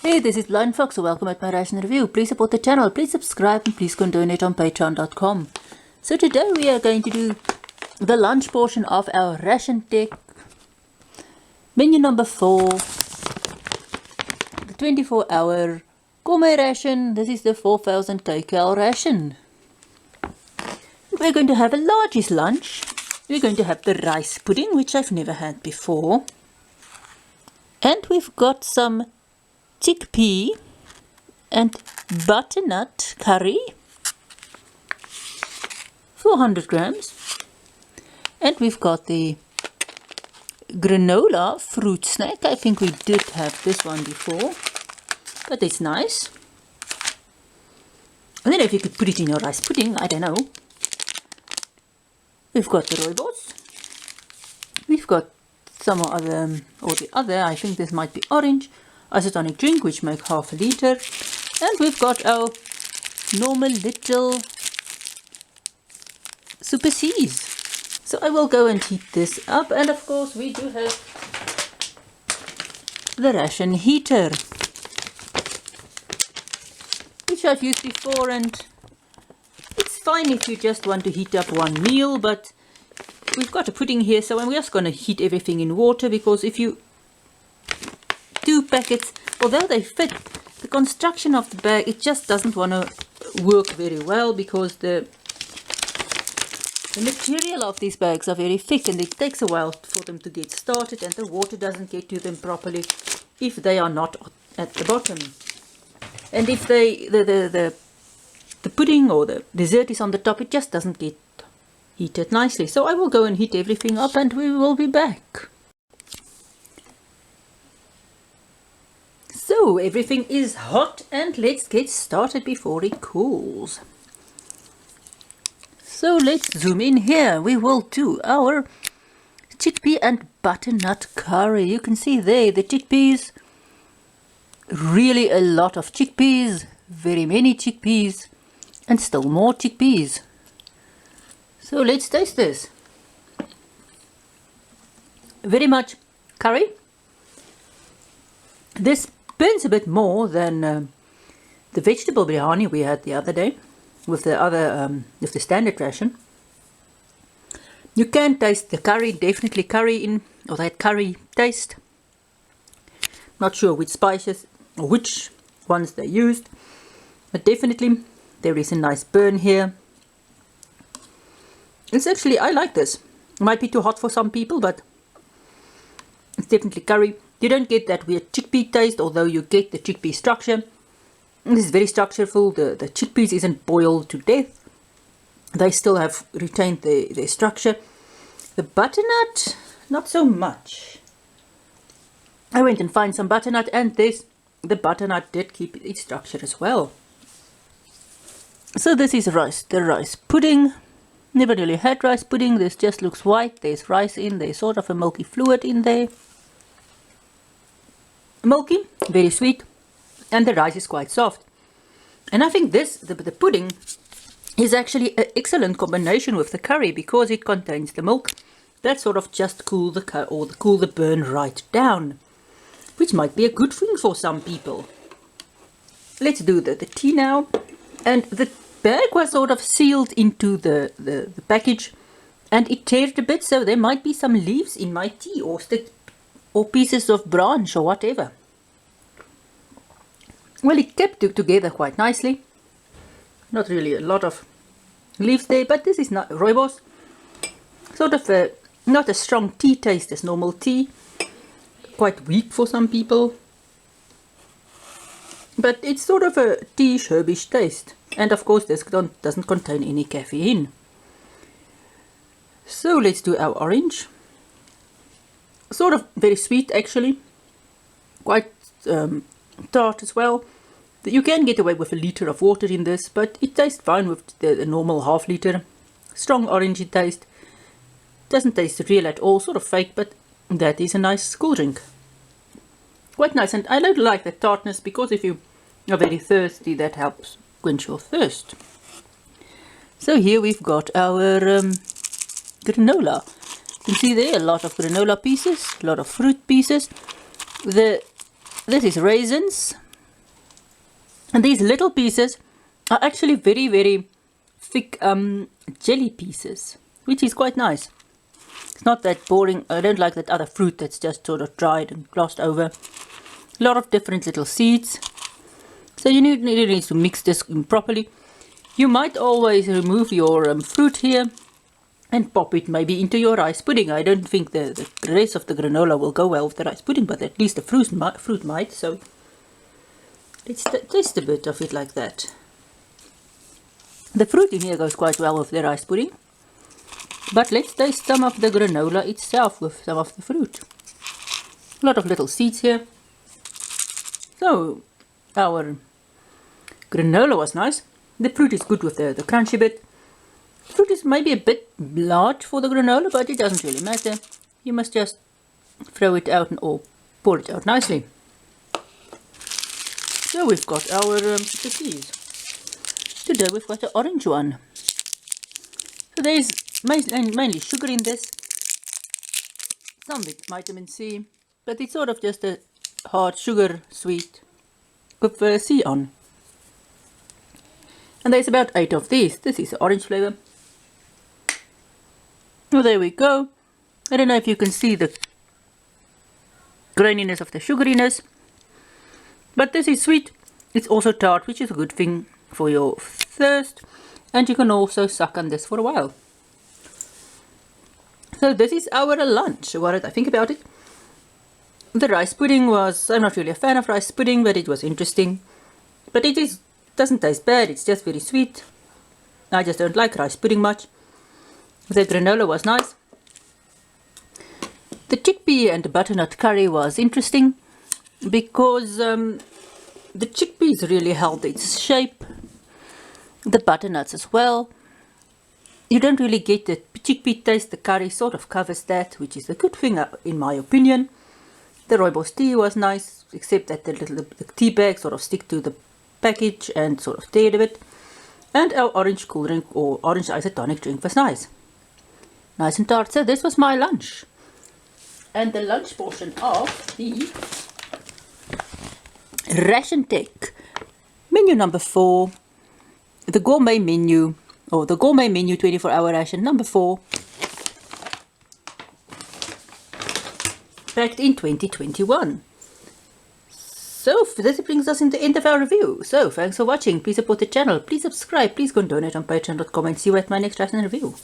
Hey, this is BlindFox. Welcome at my Ration review. Please support the channel, please subscribe, and please go and donate on patreon.com. So today we are going to do the lunch portion of our RationTech menu number 4, the 24-hour Gourmet ration. This is the 4000 kcal ration. We're going to have a largest lunch. We're going to have the rice pudding, which I've never had before. And we've got some chickpea and butternut curry, 400 grams. And we've got the granola fruit snack. I think we did have this one before, but it's nice. I don't know if you could put it in your rice pudding, I don't know. We've got the rooibos. We've got some other, or the other, I think this might be orange, isotonic drink, which make half a liter. And we've got our normal little Super C's. So I will go and heat this up. And of course we do have the ration heater, which I've used before, and it's fine if you just want to heat up one meal, but we've got a pudding here, so I'm just going to heat everything in water, because if you do packets, although they fit, the construction of the bag, it just doesn't want to work very well, because the material of these bags are very thick, and it takes a while for them to get started, and the water doesn't get to them properly if they are not at the bottom. And if the pudding or the dessert is on the top, it just doesn't get heated nicely. So I will go and heat everything up, and we will be back. So everything is hot, and let's get started before it cools. So let's zoom in here. We will do our chickpea and butternut curry. You can see there the chickpeas, really a lot of chickpeas, very many chickpeas, and still more chickpeas. So let's taste this. Very much curry. This burns a bit more than the vegetable biryani we had the other day with the other with the standard ration. You can taste the curry, definitely curry in, or that curry taste. Not sure which spices or which ones they used, but definitely there is a nice burn here. It's actually, I like this. It might be too hot for some people, but it's definitely curry. You don't get that weird chickpea taste, although you get the chickpea structure. This is very structureful. The chickpeas isn't boiled to death. They still have retained their structure. The butternut, not so much. I went and found some butternut, and the butternut did keep its structure as well. So this is rice, the rice pudding. Never really had rice pudding. This just looks white. There's rice in there, sort of a milky fluid in there. Milky, very sweet, and the rice is quite soft. And I think the pudding is actually an excellent combination with the curry, because it contains the milk that sort of just cool the burn right down, which might be a good thing for some people. Let's do the tea now. And the bag was sort of sealed into the package, and it teared a bit, so there might be some leaves in my tea, or pieces of branch or whatever. Well, it kept it together quite nicely. Not really a lot of leaves there, but this is not rooibos. Sort of not a strong tea taste as normal tea. Quite weak for some people. But it's sort of a tea herbish taste. And of course this doesn't contain any caffeine. So let's do our orange. Sort of very sweet actually. Quite tart as well. You can get away with a liter of water in this, but it tastes fine with the normal half liter. Strong orangey taste. Doesn't taste real at all, sort of fake, but that is a nice cool drink. Quite nice, and I don't like the tartness, because if you are very thirsty, that helps quench your thirst. So here we've got our granola. You can see there a lot of granola pieces, a lot of fruit pieces. This is raisins, And these little pieces are actually very, very thick jelly pieces, which is quite nice. It's not that boring. I don't like that other fruit that's just sort of dried and glossed over. A lot of different little seeds. So you need to mix this properly. You might always remove your fruit here and pop it maybe into your rice pudding. I don't think the rest of the granola will go well with the rice pudding, but at least the fruit might. So let's taste a bit of it like that. The fruit in here goes quite well with the rice pudding. But let's taste some of the granola itself with some of the fruit. A lot of little seeds here. So our granola was nice. The fruit is good with the crunchy bit. The fruit is maybe a bit large for the granola, but it doesn't really matter. You must just throw it out or pour it out nicely. So we've got our cookies. Today we've got an orange one. So there's mainly sugar in this. Some with vitamin C, but it's sort of just a hard sugar sweet with C on. And there's about 8 of these. This is the orange flavor. Well, there we go. I don't know if you can see the graininess of the sugariness, but this is sweet. It's also tart, which is a good thing for your thirst, and you can also suck on this for a while. So this is our lunch. What did I think about it? The rice pudding was, I'm not really a fan of rice pudding, but it was interesting. But it doesn't taste bad, it's just very sweet. I just don't like rice pudding much. The granola was nice. The chickpea and butternut curry was interesting because the chickpeas really held its shape. The butternuts as well. You don't really get the chickpea taste. The curry sort of covers that, which is a good thing in my opinion. The rooibos tea was nice, except that the tea bag sort of stick to the package and sort of tear it a bit. And our orange cool drink or orange isotonic drink was nice. Nice and tart. So this was my lunch. And the lunch portion of the RationTech menu number 4, the gourmet menu, or the gourmet menu 24-hour ration number 4, packed in 2021. So this brings us in the end of our review. So thanks for watching. Please support the channel. Please subscribe. Please go and donate on patreon.com and see you at my next ration review.